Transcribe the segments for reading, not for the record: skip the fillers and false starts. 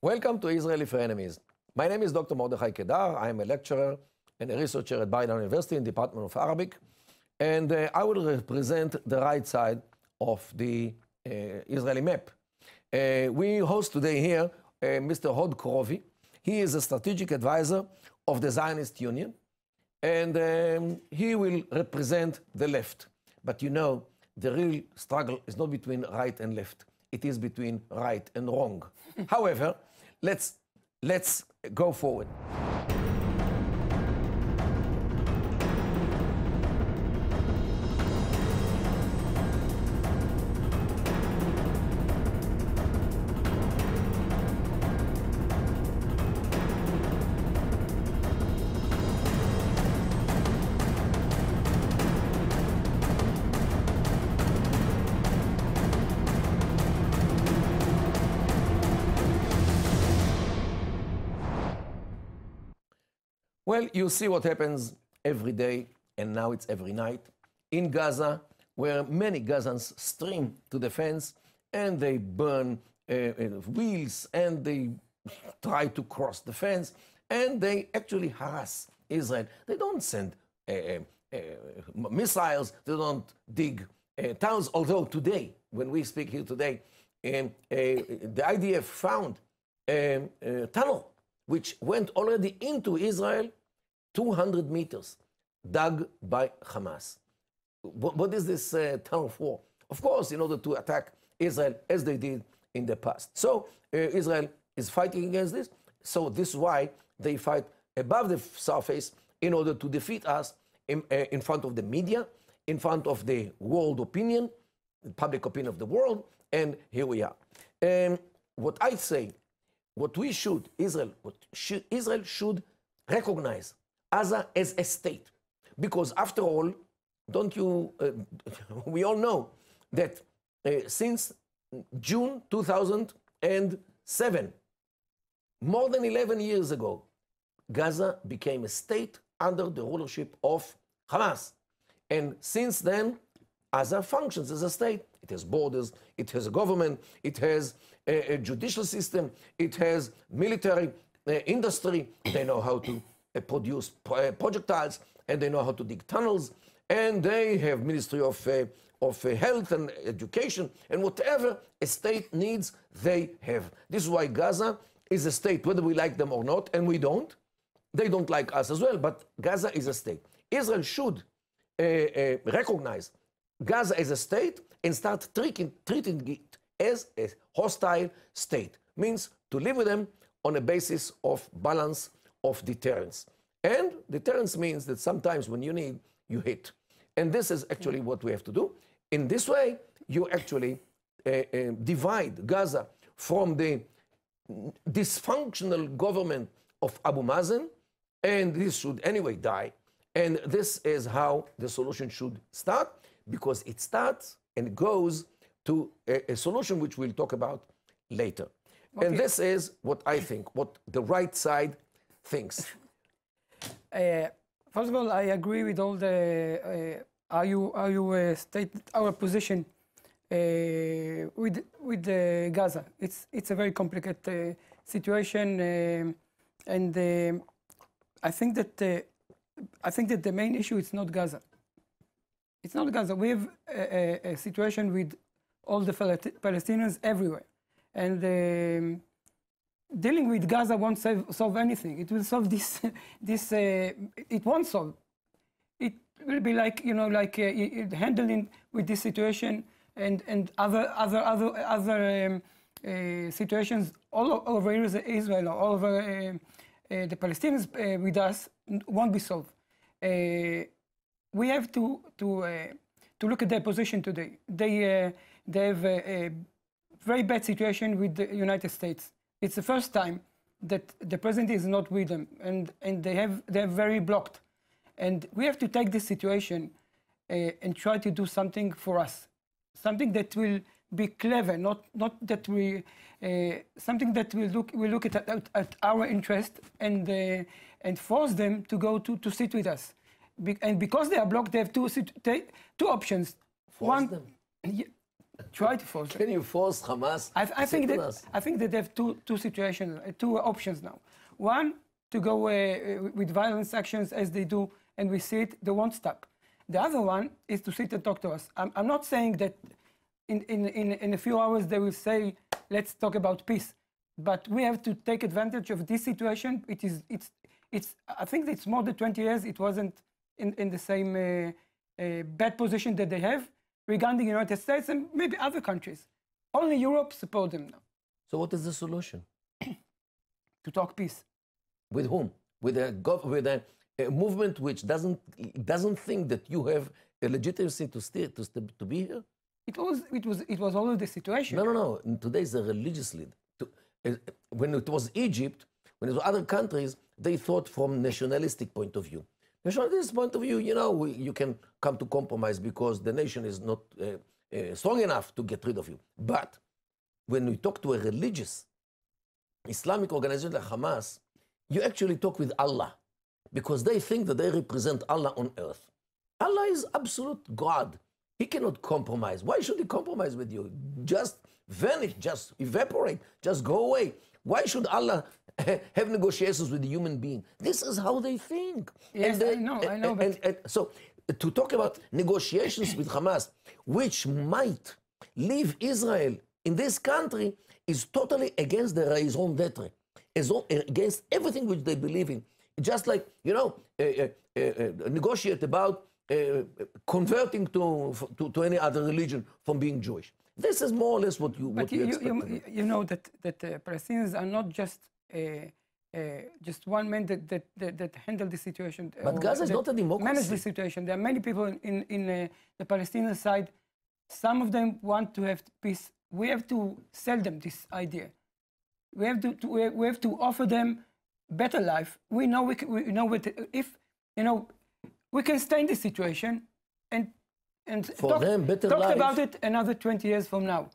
Welcome to Israeli Frenemies. My name is Dr. Mordechai Kedar. I am a lecturer and a researcher at Bar-Ilan University in the Department of Arabic. And I will represent the right side of the Israeli map. We host today here Mr. Hod Krovi. He is a strategic advisor of the Zionist Union. And he will represent the left. But you know, the real struggle is not between right and left. It is between right and wrong. However, let's go forward. Well, you see what happens every day, and now it's every night, in Gaza, where many Gazans stream to the fence, and they burn wheels, and they try to cross the fence, and they actually harass Israel. They don't send missiles, they don't dig tunnels, although today, when we speak here today, the IDF found a tunnel which went already into Israel, 200 meters, dug by Hamas. What is this tunnel for? Of course, in order to attack Israel, as they did in the past. So Israel is fighting against this. So this is why they fight above the surface in order to defeat us in front of the media, in front of the world opinion, the public opinion of the world, and here we are. What I say, what we should, Israel should recognize Gaza as a state. Because after all, don't you, we all know that since June 2007, more than 11 years ago, Gaza became a state under the rulership of Hamas. And since then, Gaza functions as a state. It has borders, it has a government, it has a judicial system, it has military industry. They know how to produce projectiles, and they know how to dig tunnels, and they have Ministry of Health and Education, and whatever a state needs, they have. This is why Gaza is a state, whether we like them or not, and we don't. They don't like us as well, but Gaza is a state. Israel should recognize Gaza as a state and start treating it as a hostile state. Means to live with them on a basis of balance of deterrence. And deterrence means that sometimes when you need, you hit. And this is actually what we have to do. In this way, you actually divide Gaza from the dysfunctional government of Abu Mazen, and this should anyway die. And this is how the solution should start, because it starts and goes to a solution which we'll talk about later. Okay. And this is what I think, what the right side thinks. First of all, I agree with all the how you stated our position with Gaza. It's a very complicated situation, and I think that the main issue is not Gaza. It's not Gaza. We have a situation with all the Palestinians everywhere, and dealing with Gaza won't solve anything. It will solve this. It won't solve. It will be like, you know, like handling with this situation and other situations all over Israel, or all over the Palestinians with us won't be solved. We have to look at their position today. They have a very bad situation with the United States. It's the first time that the president is not with them, and they're very blocked. And we have to take this situation and try to do something for us, something that will be clever, not that we something that will look at our interest and force them to go to sit with us. And because they are blocked, they have two options. Force them. Try to force them. Can you force Hamas? I think that they have two situations, two options now. One, to go with violence actions as they do, and we see it, they won't stop. The other one is to sit and talk to us. I'm not saying that in a few hours they will say, let's talk about peace. But we have to take advantage of this situation. I think it's more than 20 years. It wasn't in the same bad position that they have regarding the United States and maybe other countries. Only Europe support them now. So what is the solution? To talk peace. With whom? With a movement which doesn't think that you have a legitimacy to be here? It was always the situation. No. Today is a religious leader. When it was Egypt, when it was other countries, they thought from nationalistic point of view. Nationalistic point of view, you can come to compromise because the nation is not strong enough to get rid of you. But when we talk to a religious Islamic organization like Hamas, you actually talk with Allah because they think that they represent Allah on earth. Allah is absolute God. He cannot compromise. Why should he compromise with you? Just vanish, just evaporate, just go away. Why should Allah have negotiations with the human being? This is how they think. Yes, I know. So to talk about negotiations with Hamas, which might leave Israel in this country, is totally against the raison d'etre, against everything which they believe in. Just like, negotiate about converting to any other religion from being Jewish. This is more or less what you expect. You know that Palestinians are not just one man that handle the situation. But Gaza is not a democracy. Manage the situation. There are many people in the Palestinian side. Some of them want to have peace. We have to sell them this idea. We have to offer them better life. We know we can stay in this situation and for them better talk life. About it another 20 years from now.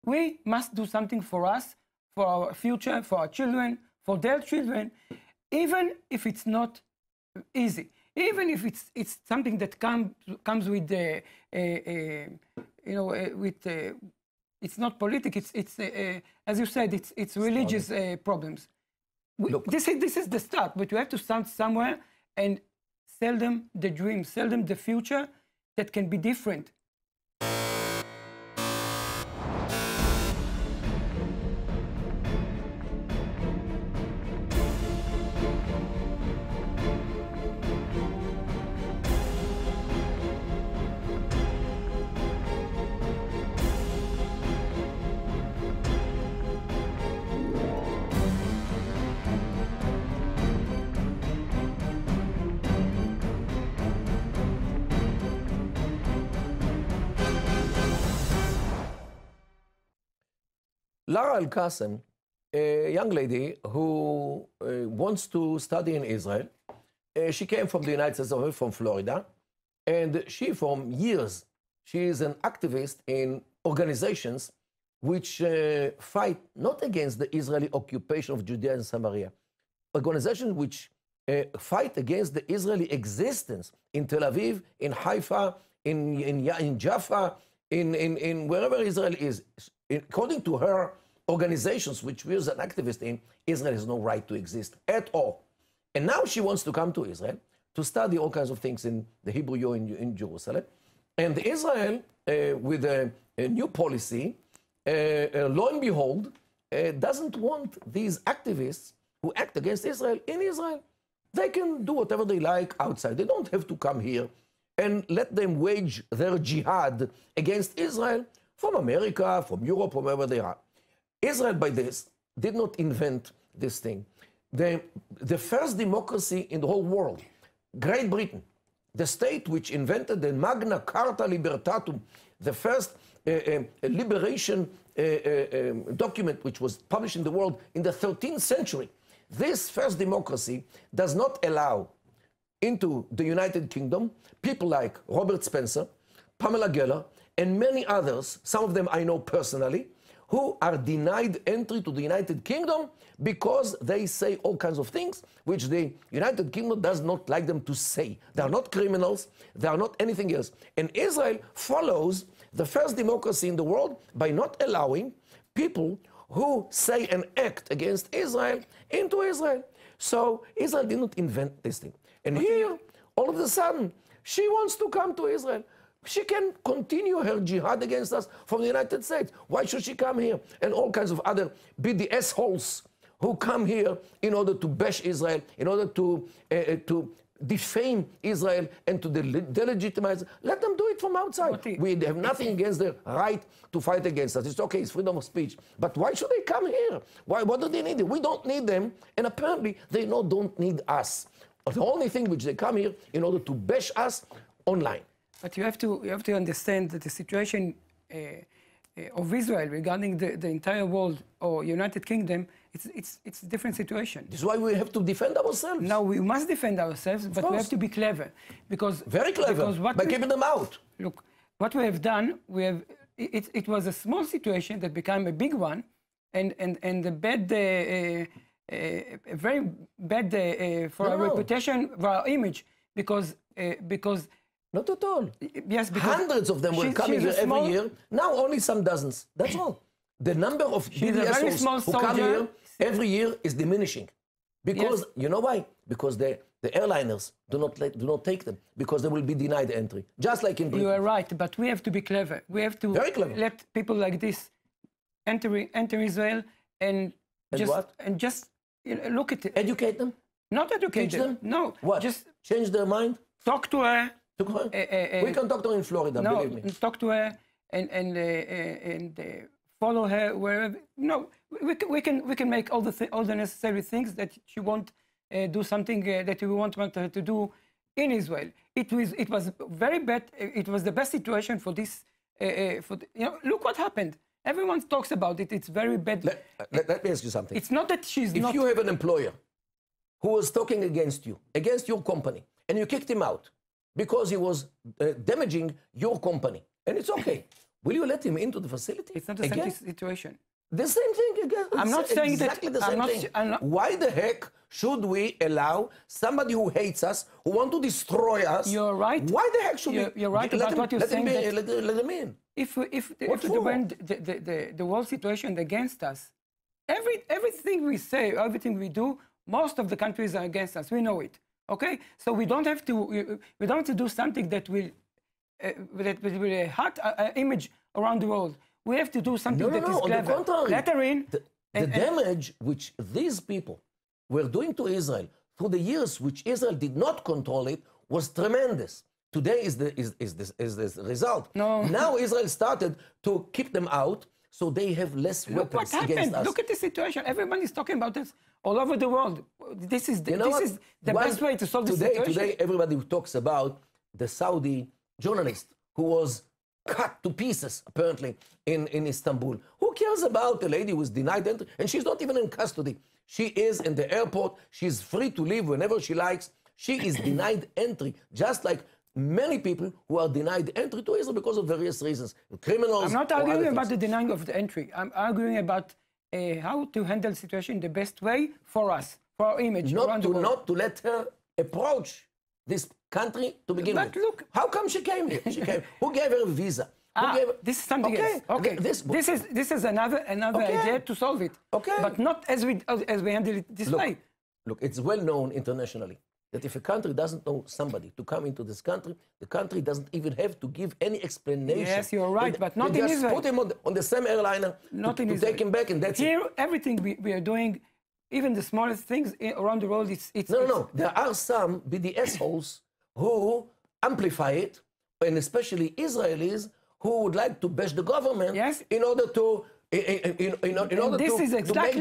We must do something for us, for our future, for our children, for their children, even if it's not easy, even if it's something that comes with it's not political. It's as you said, it's religious problems. This is the start, but you have to start somewhere and sell them the dream, sell them the future that can be different. Lara Al-Qassem, a young lady who wants to study in Israel. She came from the United States, from Florida, and for years, she is an activist in organizations which fight not against the Israeli occupation of Judea and Samaria, organizations which fight against the Israeli existence in Tel Aviv, in Haifa, in Jaffa, in wherever Israel is. According to her organizations, which she was an activist in, Israel has no right to exist at all. And now she wants to come to Israel to study all kinds of things in the Hebrew Year in Jerusalem. And Israel, with a new policy, lo and behold, doesn't want these activists who act against Israel in Israel. They can do whatever they like outside. They don't have to come here and let them wage their jihad against Israel from America, from Europe, from wherever they are. Israel, by this, did not invent this thing. The first democracy in the whole world, Great Britain, the state which invented the Magna Carta Libertatum, the first liberation document which was published in the world in the 13th century. This first democracy does not allow into the United Kingdom people like Robert Spencer, Pamela Geller, and many others, some of them I know personally, who are denied entry to the United Kingdom because they say all kinds of things which the United Kingdom does not like them to say. They are not criminals, they are not anything else. And Israel follows the first democracy in the world by not allowing people who say and act against Israel into Israel. So Israel did not invent this thing. And here, all of a sudden, she wants to come to Israel. She can continue her jihad against us from the United States. Why should she come here? And all kinds of other BDS holes who come here in order to bash Israel, in order to defame Israel and to delegitimize. Let them do it from outside. We have nothing against their right to fight against us. It's okay, it's freedom of speech. But why should they come here? What do they need? We don't need them, and apparently they don't need us. The only thing which they come here in order to bash us online. But you have to understand that the situation of Israel regarding the entire world or United Kingdom, it's a different situation. This is why we have to defend ourselves. Now we must defend ourselves, but we have to be clever, because very clever by keeping them out. Look, what we have done, it was a small situation that became a big one, and a bad, a very bad for our reputation, for our image, because. Not at all. Yes, because hundreds of them were coming here every year. Now only some dozens. That's all. The number of BDSers who come here every year is diminishing. Because, you know why? Because the airliners do not take them, because they will be denied entry. Just like in Britain. You are right, but we have to be clever. We have to let people like this enter Israel and just look at it. Educate them? Not educate them. No. What? Just change their mind? Talk to her. We can talk to her in Florida, believe me. Talk to her and follow her wherever. No, we can make all the necessary things that she won't do something that we want her to do in Israel. It was very bad. It was the best situation for this. Look what happened. Everyone talks about it. It's very bad. Let me ask you something. It's not that she's not. If you have an employer who was talking against you, against your company, and you kicked him out because he was damaging your company, and it's okay, will you let him into the facility? It's not the same situation. The same thing again. I'm not saying exactly the same thing. Why the heck should we allow somebody who hates us, who want to destroy us? You're right. Why the heck should You're right about what you're saying. Let them in. If the world situation against us, everything we say, everything we do, most of the countries are against us. We know it. Okay, so we don't have to do something that will hurt our image around the world. We have to do something that is clever. On the contrary. Let her in. The damage which these people were doing to Israel through the years which Israel did not control it was tremendous. Today is the result. No. Now Israel started to keep them out, so they have less weapons against us. Look at the situation. Everyone is talking about this all over the world. This is the best way to solve the situation. Today, everybody talks about the Saudi journalist who was cut to pieces, apparently, in Istanbul. Who cares about a lady who was denied entry? And she's not even in custody. She is in the airport. She's free to leave whenever she likes. She is denied entry, just like many people who are denied entry to Israel because of various reasons. Criminals. I'm not arguing about the denying of the entry. I'm arguing about how to handle the situation the best way for us, for our image around the world. Not to let her approach this country to begin with. Look, how come she came here? Who gave her a visa? This is something else. Okay, this is another idea to solve it. Okay, but not as we handle it this way. Look, it's well known internationally that if a country doesn't know somebody to come into this country, the country doesn't even have to give any explanation. Yes, you're right, but not in Israel. Just put him on the same airliner to take him back, and that's it. Here, everything we are doing, even the smallest things around the world, it's... No. There are some BDS holes who amplify it, and especially Israelis who would like to bash the government in order to... In order to make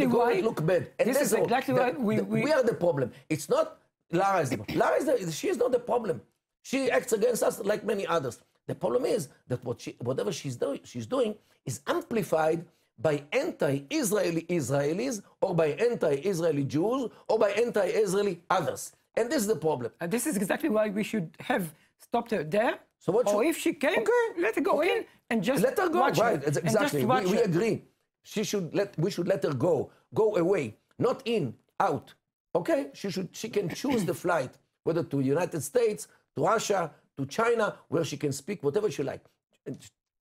the government look bad. And this is exactly why we are the problem. It's not Lara is the problem. Lara she is not the problem. She acts against us like many others. The problem is that whatever she's doing is amplified by anti-Israeli Israelis, or by anti-Israeli Jews, or by anti-Israeli others. And this is the problem. And this is exactly why we should have stopped her there. So if she came, let her go in and just let her go. Right, exactly. We agree. we should let her go away, not in, out. Okay? She can choose the flight, whether to United States, to Russia, to China, where she can speak whatever she likes.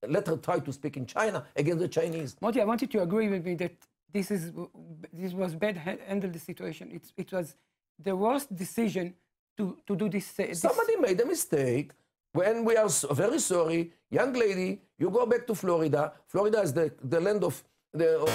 Let her try to speak in China against the Chinese. Moti, I want you to agree with me that this was bad handle the situation. It was the worst decision to do this. Somebody made a mistake. When we are very sorry, young lady, you go back to Florida. Florida is the land of the.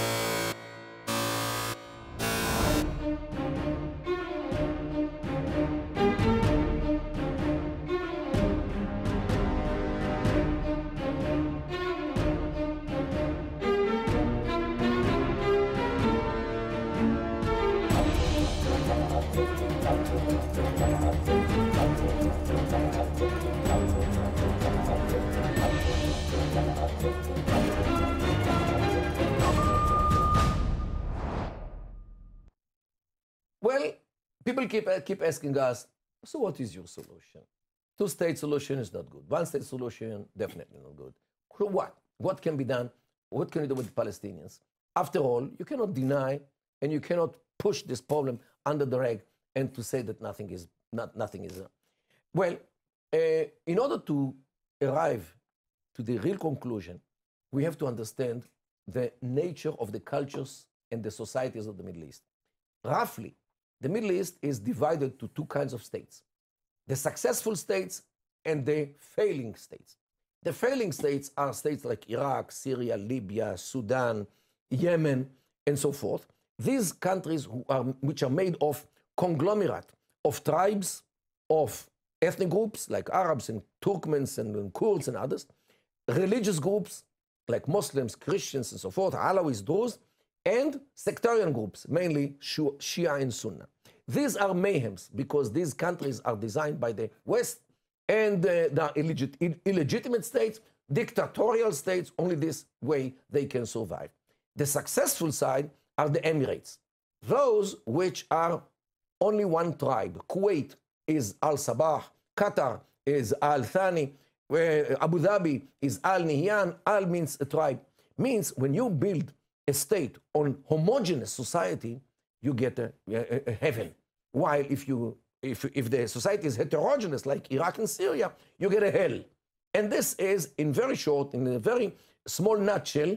Well, people keep asking us, so what is your solution? Two-state solution is not good. One-state solution, definitely not good. So what? What can be done? What can we do with the Palestinians? After all, you cannot deny and you cannot push this problem under the rug and to say that nothing is. Well, in order to arrive to the real conclusion, we have to understand the nature of the cultures and the societies of the Middle East. Roughly, the Middle East is divided to two kinds of states: the successful states and the failing states. The failing states are states like Iraq, Syria, Libya, Sudan, Yemen, and so forth. These countries which are made of conglomerate of tribes, of ethnic groups like Arabs and Turkmens and Kurds and others, religious groups like Muslims, Christians, and so forth, Alawis, Druze, and sectarian groups, mainly Shia and Sunni. These are mayhems because these countries are designed by the West and they are illegitimate states, dictatorial states. Only this way they can survive. The successful side are the Emirates, those which are only one tribe. Kuwait is Al-Sabah, Qatar is Al-Thani, Abu Dhabi is Al-Nihyan. Al means a tribe. Means when you build a state on homogeneous society, you get a heaven. While if the society is heterogeneous, like Iraq and Syria, you get a hell. And this is, in very short, in a very small nutshell,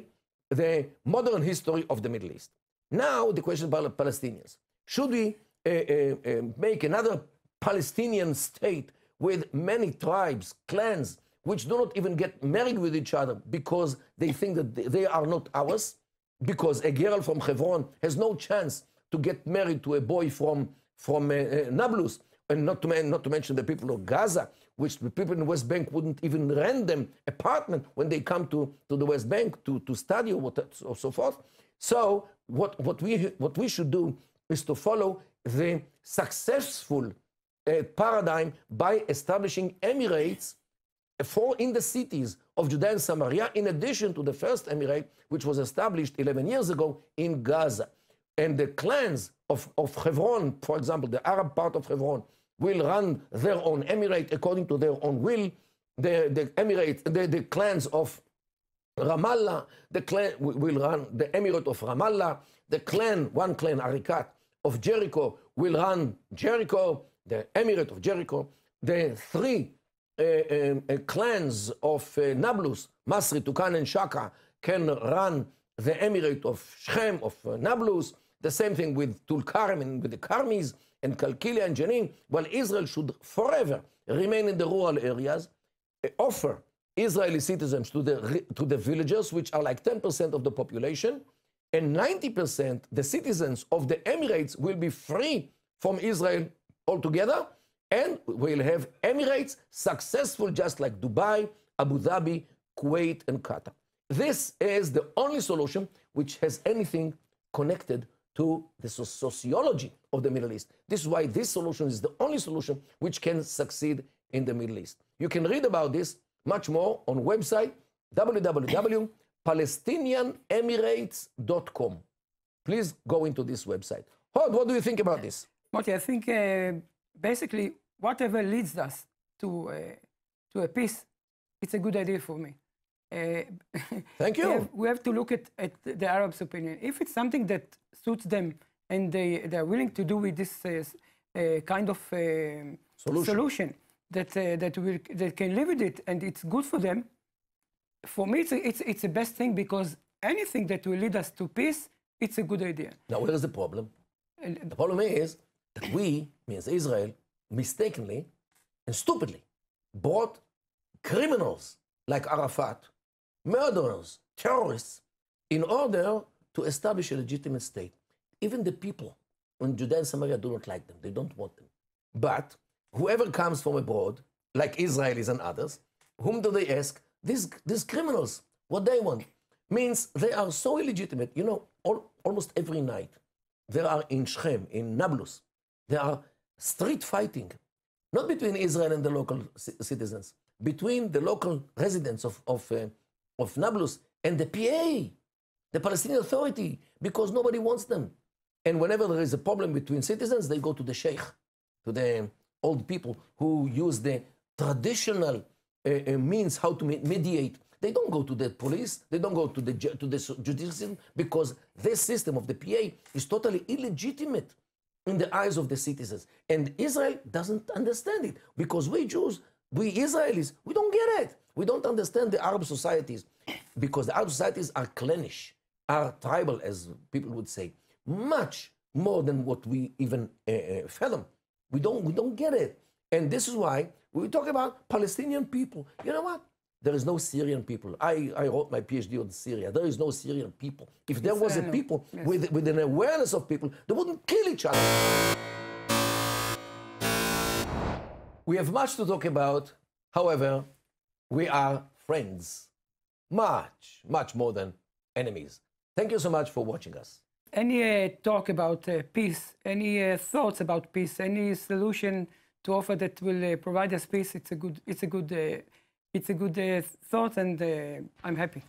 the modern history of the Middle East. Now, the question about Palestinians. Should we make another Palestinian state with many tribes, clans, which do not even get married with each other because they think that they are not ours? Because a girl from Hebron has no chance to get married to a boy from Nablus, and not to mention the people of Gaza, which the people in the West Bank wouldn't even rent them apartment when they come to the West Bank to study or so forth. So what we should do is to follow the successful paradigm by establishing emirates in the cities of Judea and Samaria, in addition to the first emirate, which was established 11 years ago in Gaza. And the clans of Hebron, for example, the Arab part of Hebron, will run their own emirate according to their own will. The clans of Ramallah, will run the emirate of Ramallah. One clan, Arikat, of Jericho, will run Jericho, the emirate of Jericho. The three clans of Nablus, Masri, Tukan, and Shaka, can run the emirate of Shechem, of Nablus. The same thing with Tulkarm and with the Karmis and Kalkilia and Jenin. Well, Israel should forever remain in the rural areas, offer Israeli citizens to the villagers, which are like 10% of the population, and 90%, the citizens of the Emirates, will be free from Israel altogether, and we'll have Emirates successful just like Dubai, Abu Dhabi, Kuwait, and Qatar. This is the only solution which has anything connected to the sociology of the Middle East. This is why this solution is the only solution which can succeed in the Middle East. You can read about this much more on website www.palestinianemirates.com. Please go into this website. Hod, what do you think about this? Moti, I think basically whatever leads us to a peace, it's a good idea for me. Thank you. We have to look at the Arabs' opinion. If it's something that suits them and they're willing to do with this kind of solution that can live with it and it's good for them, for me it's the best thing, because anything that will lead us to peace, it's a good idea. Now, where is the problem? The problem is that we, means Israel, mistakenly and stupidly brought criminals like Arafat, murderers, terrorists, in order to establish a legitimate state. Even the people in Judea and Samaria do not like them. They don't want them. But whoever comes from abroad, like Israelis and others, whom do they ask? These criminals, what they want, means they are so illegitimate. You know, almost every night, there are in Shechem, in Nablus, there are street fighting, not between Israel and the local citizens, between the local residents of Nablus and the PA, the Palestinian Authority, because nobody wants them. And whenever there is a problem between citizens, they go to the sheikh, to the old people who use the traditional means how to mediate. They don't go to the police, they don't go to the judicial system, because this system of the PA is totally illegitimate in the eyes of the citizens. And Israel doesn't understand it, because we Jews, we Israelis, we don't get it. We don't understand the Arab societies, because the Arab societies are clannish, are tribal, as people would say, much more than what we even fathom. We don't get it. And this is why we talk about Palestinian people. You know what? There is no Syrian people. I wrote my PhD on Syria. There is no Syrian people. If there was a people with an awareness of people, they wouldn't kill each other. We have much to talk about. However, we are friends. Much more than enemies. Thank you so much for watching us. Any talk about peace, any thoughts about peace, any solution to offer that will provide us peace, it's a good thought, and I'm happy.